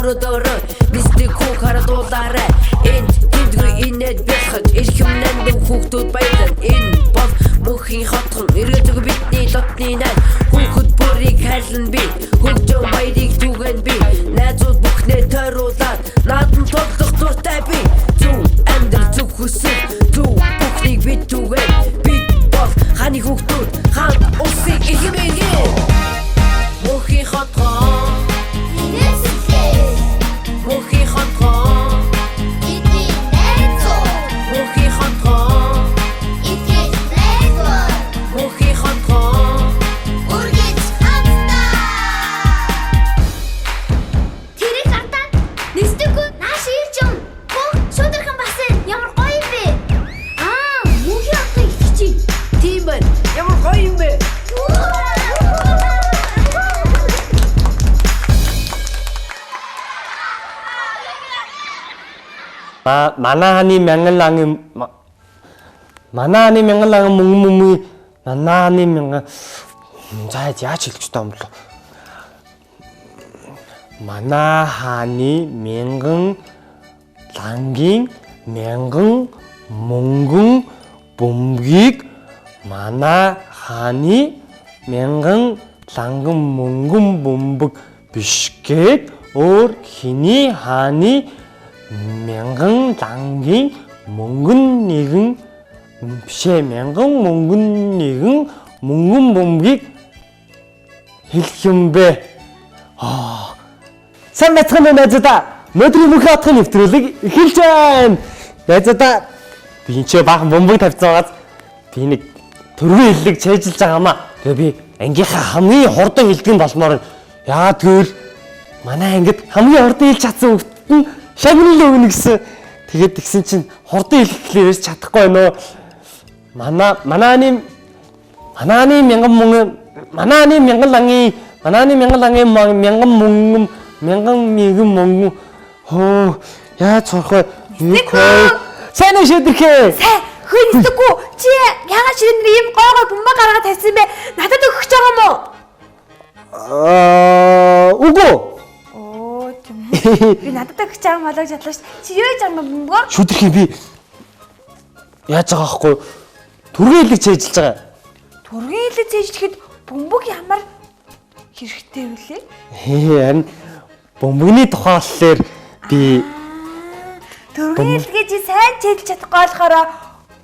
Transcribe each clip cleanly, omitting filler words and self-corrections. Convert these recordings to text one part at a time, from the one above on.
өрөөдөрөө мистик хүү харадуулаарай энд тэндгүй инээд бэлхэж эрхэмнэн хүүхдүүд баялан энэ бол мөнхийн хотхон эргээдэг бидний лотны найз хүүхэд бүрийг хайлан би хөгжөө баярыг түгэн би найзууд бүхнээ тойруулаад наадам тоглох дуртай би зүг амьдрал зүг хүсэл зүг бүхнийг бид түгэн бид бол ханы хүүхдүүд хаан улсыг ихэмээгээ мөнхийн хотхон мөнхийн хотхон бидний найзууд мөнхийн хотхон мөнхийн хотхон үргэлж хамтдаа тэрийг хатаад нэстэггүй нааш ирж юм шудархан басан ямар гоё юм бэ мөнхийн хотыг хичээ тийм байна ямар гоё юм бэ Манаханы мянган мөнгө манаханы мянган за яаж хэлж байгаа юм бэ? Манаханы мянган лангийн мянган мөнгөн бөмбөгийг манаханы мянган ланган мөнгөн бөмбөг биш гээд өөр хиний хааны мянган лангийн мөнгөн нэгэн бишээ мянган мөнгөн нэгэн мөнгөн бөмбөгийг хэлэх юм бэ. Сайн бацхан найзуудаа өнөөдрийн мөнхийн хотын нэвтрүүлэг эхэлж байна. Найзуудаа би энэ ч баахан бөмбөг тавьсан байгаас би нэг төргийн хэллэг чэйжилж байгаа маа. Тэгээ би ангийнхаа хамгийн хурдан хэлдэг нь болмоор нь. Яагаад гэвэл манай ангид хамгийн хурдан хэлж чадсан хүүхэд нь шагнал өгнө гэсэн. Тэгээд тэгсэн чинь хурдан хэлэхлээр ярьж чадахгүй байна уу? Мананы мянган лангийн мянган мөнгөн хөө яаж сурах вэ? Сайн уу шийдэхээ? Сайн хөндөхгүй чи ягаад шинэ ийм гоогой бөмбөг гаргаад тавьсан бэ? Надад өгөх гэж байгаа юм уу? Үгүй. Би надад өгөх гэж байгаа юм болоо чадлаа ш. Чи юу яаж байгаа юм бөмбөгөөр? Шүдэрхий би яаж байгаа байхгүй түргийн хэлэг чэйжилж байгаа. Түргийн хэлэг цээжлэхэд бөмбөг ямар хэрэгтэй вүлээ? Харин бөмбөгний тухай болохоор би түргийн хэлгээ чи сайн цээжлж чадахгүй болохоор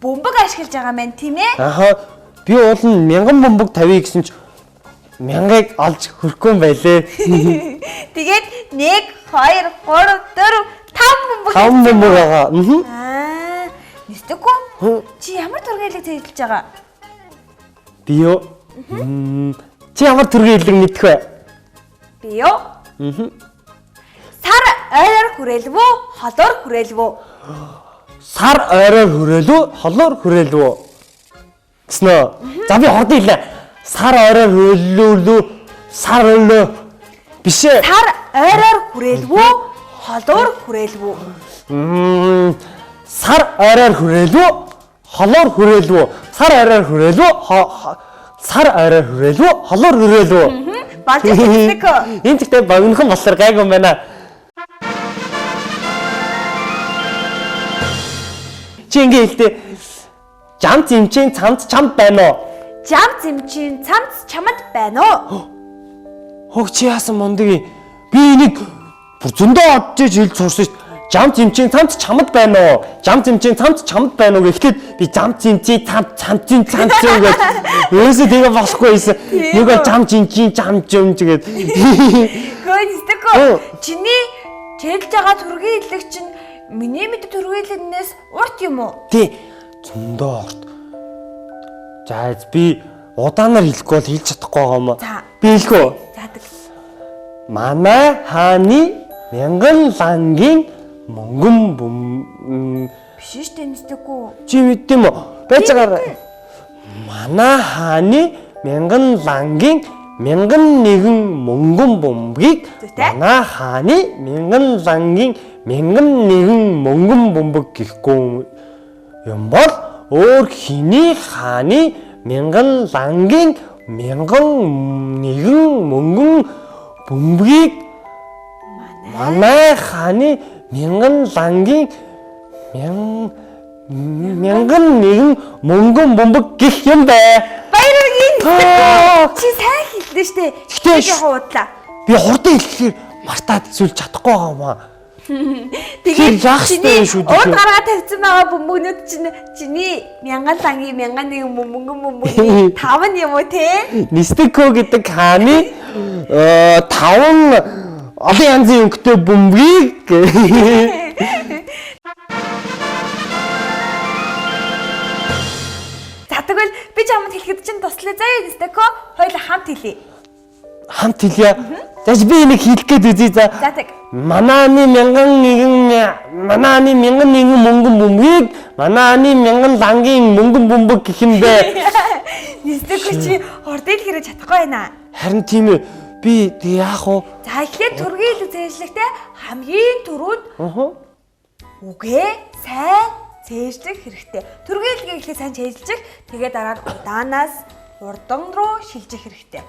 бөмбөг ашиглаж байгаа мэн тийм ээ? Би уул нь мянган бөмбөг тавья гэсэн ч мянгыг олж хөрөхгүй юм байлээ. Тэгээд 1 2 3 4 5 бөмбөг. 5 бөмбөг байгаа. Нэстэггүй. Чи ямар түргийн хэлэг цээжлж байгаа? Би юу? Чи ямар түргийн хэлэг мэдэх вэ? Би юу? Сар ойроор хүрээлв үү? Холоор хүрээлв үү? Сар ойроор хүрээлв үү? Холоор хүрээлв үү? Гэснэ. За би хурдан хэлнэ. Сар ойроор хүрээлв үү? Сар ойлоо. Биш ээ. Сар ойроор хүрээлв үү? Холоор хүрээлв үү? Сар ойроор хүрээлв үү? Холоор хүрээлв үү? Сар ойроор хүрээлв үү? Сар ойроор хүрээлв үү? Холоор хүрээлв үү? Болж хэлдэг. Энэ тэгтээ богинохон болохоор гайгүй юм байна. Чи ингэ хэлдэг. Жам зэмчийн цамц чамд байна уу? Жам зэмчийн цамц чамд байна уу? Хог чи яасан мондгийн? Би энийг бүр зөндөө одж хэлж сурсан шүү дээ. Жам зэмчийн цамц чамд байна уу? Жам зэмчийн цамц чамд байна уу гэхэд би жам зэмчийн цамцын цамц гэдэг ерөөсөө тэгээ болохгүй байсан. Нэг бол жам зэмчийн зам тэгээд Гэнэстэйгөө чиний чэглэж байгаа түргийн хэлэг чинь миний мэдээ түргийн хэлнээс урт юм уу? Тий. Зөндөө урт. За би удаанаар хэлэхгүй бол хэлж чадахгүй байгаа юм. Би хэлэхгүй. Заадаг. Манай хааны мянган лангийн мөнгөн биш шүү дээ нэстэйгөө. Чи мэддэм үү? Байцаагаар манай хааны мянган лангийн мянган нэгэн мөнгөн бөмбөгийг манай хааны мянган лангийн мянган нэгэн мөнгөн бөмбөг гэхгүй юм бол өөр хиний хааны мянган лангийн мянган нэгэн мөнгөн бөмбөгийг Манай хааны мянган лангийн мянган нэгэн мөнгөн бөмбөг гэх юм бэ. Баярлалаа. Чи сайн хэллээ штэ. Гэтэ хуудлаа. Би хурдан хэлэхээр мартаад эсвэл чадахгүй байгаа юм аа. Тэгээд яах вэ шүү дээ. Урд гараа тавьсан байгаа бөмбөгнүүд чиний мянган лангийн мянган нэгэн бөмбөг 5 юм уу те? Нистэко гэдэг хааны 5 олон янзын өнгөтэй бөмбөгийг За тэгвэл би чамд хэлэхэд чинь туслая заяа Нистэко. Хоёул хамт хэлье. хамт хэлье. Тэгэж би энийг хэлэх гээд үзье за. За тэг. Манааны мянган нэгэн мөнгөн бөмбөгийг манааны мянган лангийн мөнгөн бөмбөг гэх юм бэ. Нистэко чи ордын хэрэг чадахгүй байна. Харин тийм ээ. Би тэг яах вэ? За эхлээд төргийн хэлэг зээжлэхтэй хамгийн түрүүд үгээ сайн зээжлэх хэрэгтэй. Төргийн хэлгийг эхлээд сайн зээжлэх, тэгээд дараа нь удаанаас хурдан руу шилжих хэрэгтэй.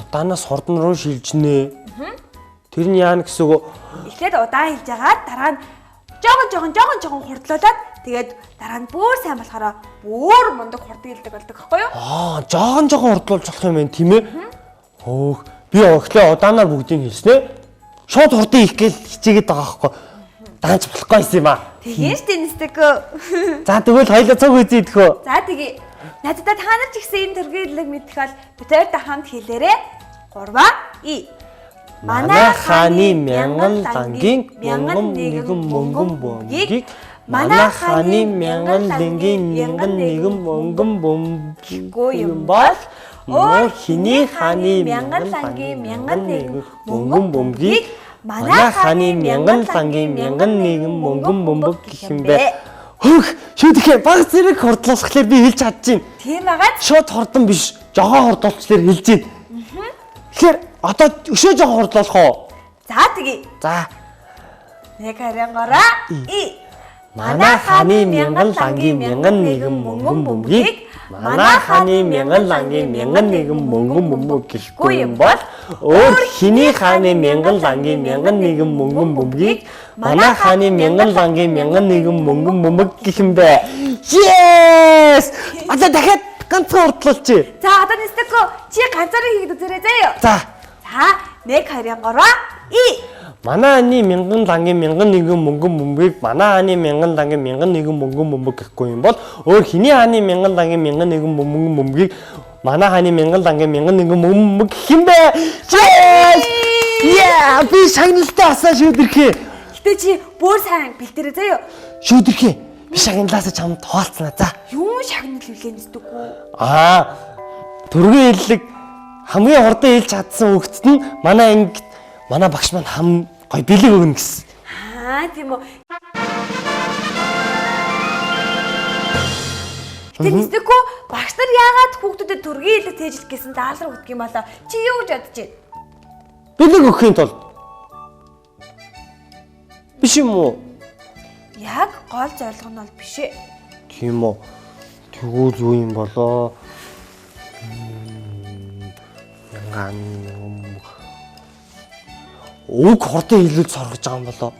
Удаанаас хурдан руу шилжнэ. Тэр нь яа гэсэн үг? Эхлээд удаан хэлж агаад дараа нь жоохон хурдлуулад тэгээд дараа нь бүр сайн болохоор бүр мундаг хурдан хэлдэг болдог байхгүй юу? Аа, жоохон хурдлуулж болох юм байна тийм ээ. Хөөх, би өглөө удаанаар бүгдийг хэлснэ. Шууд хурдан хийх гээл хичээгээд байгаа байхгүй. Даанч болохгүй юм аа. Тэгээ штэ Нистэко. За тэгвэл хоёлаа цог үзье идэх үү? За тэгээ. Надад та нар ч гэсэн энэ төргийн хэллэг мэдэх бол битээртэй хамт хэлээрээ. 3 Манай хааны мянган лангийн мянган нэгэн мөнгөн бөмбөгийг манай хааны мянган лангийн мянган нэгэн мөнгөн бөмбөг юм бол өөр хиний хааны мянган лангийн мянган нэгэн мөнгөн бөмбөгийг манай хааны мянган лангийн мянган нэгэн мөнгөн бөмбөг гэх юм бэ. Хөх, шүдэхээ баг зэрэг хурдлуулахлаар би хэлж чадчихээн. Тийм агаад шууд хурдан биш, жогоо хурдлуулчлаар хэлж байна. Тэгэхээр одоо өшөө жогоо хурдлуулах уу? За тэгээ. За. Нэг харангаараа манай хааны мянган лангийн мянган нэгэн мөнгөн бөмбөгийг манай хааны мянган лангийн мянган нэгэн мөнгөн бөмбөг гэхгүй юм бол өөр хиний хааны мянган лангийн мянган нэгэн мөнгөн бөмбөгийг манай хааны мянган лангийн мянган нэгэн мөнгөн бөмбөг гэх юм бэ. Yes! Одоо дахиад ганцхан хурдлуулчих. За одоо Нистэко чи ганцаараа хийгээд үзээрэй заяа. За. За нэг харангаараа Манай хааны мянган лангийн мянган нэгэн мөнгөн бөмбөгийг манай хааны мянган лангийн мянган нэгэн мөнгөн бөмбөг гэхгүй юм бол өөр хиний хааны мянган лангийн мянган нэгэн мөнгөн бөмбөгийг манай хааны мянган лангийн мянган нэгэн бөмбөг гэх юм бэ. Yeah! Би шагналтай асаа шүдэрхээ. Гэтэ чи бүр сайн бэлдэрэй заяа. Шүдэрхээ. Би шагналаасаа чамд тоолцснаа за. Юу шагнал хүлээн зүтгэв? Аа. Төргийн хэллэг хамгийн хурдан хэлж чадсан хүүхэд нь манай ангид манай багш маань гоё бэлэг өгнө гэсэн. Тийм үү. Гэтэ Нистэко багш нар яагаад хүүхдүүдэд төргийн хэлэг тээжлэх гэсэн даалгавар өгдөг юм болоо? Чи юу гэж бодож байна? Бэлэг өгөхийн тулд. Биш юм уу? Яг гол зорилго нь бол биш ээ. Тийм үү. Тэгвэл юу юм болоо? Уг хурдан хэлүүлж сургаж байгаа юм болоо.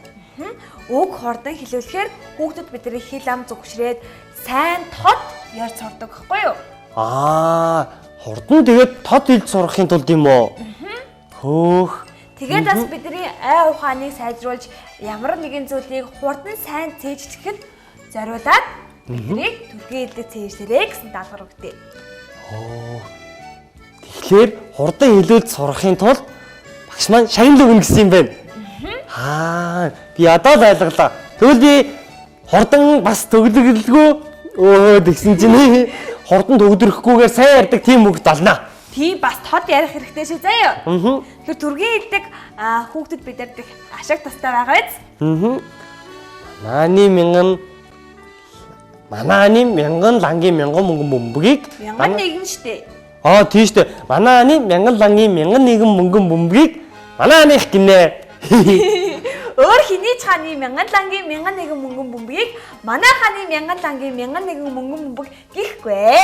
Уг хурдан хэлүүлэхээр хүүхдүүд бидний хэл ам зүгшрээд сайн тод ярьж сурдаг байхгүй юу? Аа, хурдан тэгээд тод хэлж сурахын тулд юм уу? Хөөх. Тэгээд бас бидний ай ухааныг сайжруулж ямар нэгэн зүйлийг хурдан сайн цээжлэхэд зориулаад бидний төргийн хэллэг цээжлэрээ гэсэн даалгавар өгдөө. Тэгэхээр хурдан хэлүүлж сурахын тулд багш маань шагнал өгнө гэсэн юм байна. Аа, би одоо л ойлголоо. Тэгвэл би хурдан бас төгөлөглгүй тэгсэн чинь хурдан төгөлрөхгүйгээр сайн ярьдаг тийм үг болно. Тийм бас тод ярих хэрэгтэй шээ заяа. Тэр төргийн хэллэг хүүхдэд бидэрдэх ашиг тустай байгаа биз? Манааны мянган лангийн мянган мөнгөн бөмбөгийг мянган нэгэн штэ. Тийм штэ. Манааны мянган лангийн мянган нэгэн мөнгөн бөмбөгийг манааных гинэ. Өөр хиний ч хааны мянган лангийн мянган нэгэн мөнгөн бөмбөгийг манай хааны мянган лангийн мянган нэгэн мөнгөн бөмбөг гихгүй.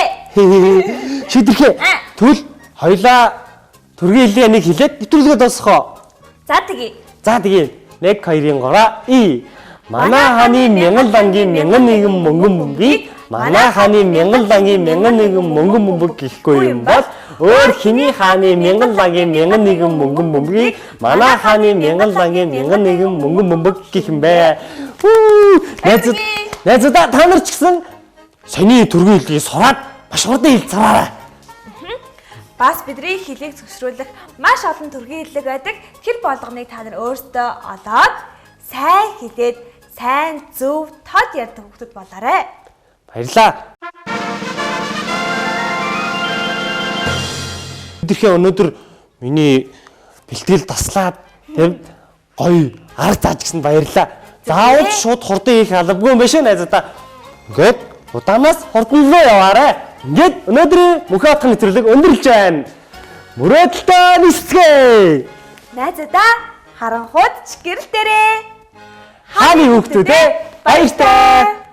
Шийдэрхээ. Тэгвэл хоёлаа төргийн хэллэгээ нэг хэлээд нэвтрүүлгээ дуусгах уу? За тэгээ. За тэгээ 1 2-ын 3 И. Манай хааны мянган лангийн мянган нэгэн мөнгөн бөмбөгийг манай хааны мянган лангийн мянган нэгэн мөнгөн бөмбөг гэхгүй юм бол өөр хэний хааны мянган лангийн мянган нэгэн мөнгөн бөмбөгийг манай хааны мянган лангийн мянган нэгэн мөнгөн бөмбөг гэх юм бэ. Найзуудаа та нар ч гэсэн сони төргийн хэллэгийг сураад маш хурдан хэлцээрэй. Бас бидний хэлийг зөвшрүүлэх маш олон төргийн хэллэг байдаг. Тэр болгоныг та нар өөрсдөө олоод сайн хэлээд сайн зөв тод ярьдаг хүмүүс болоорой. Баярлалаа. Өнөөдөр миний бэлтгэл таслаад тийм гоё арга зааж гисэн баярлалаа. Заавал шууд хурдан хийх албагүй юм биш үү найзуудаа. Ингээд удаанаас хурдан руу яваарай. Ингээд өнөөдрийн мөнхийн хатгын нэвтрүүлэг өндөрлж байна. Мөрөөдөлтөө нисцгээе. Найзуудаа харанхуйд гэрэл дээрээ Хааны хүүхдүүдээ баяртай.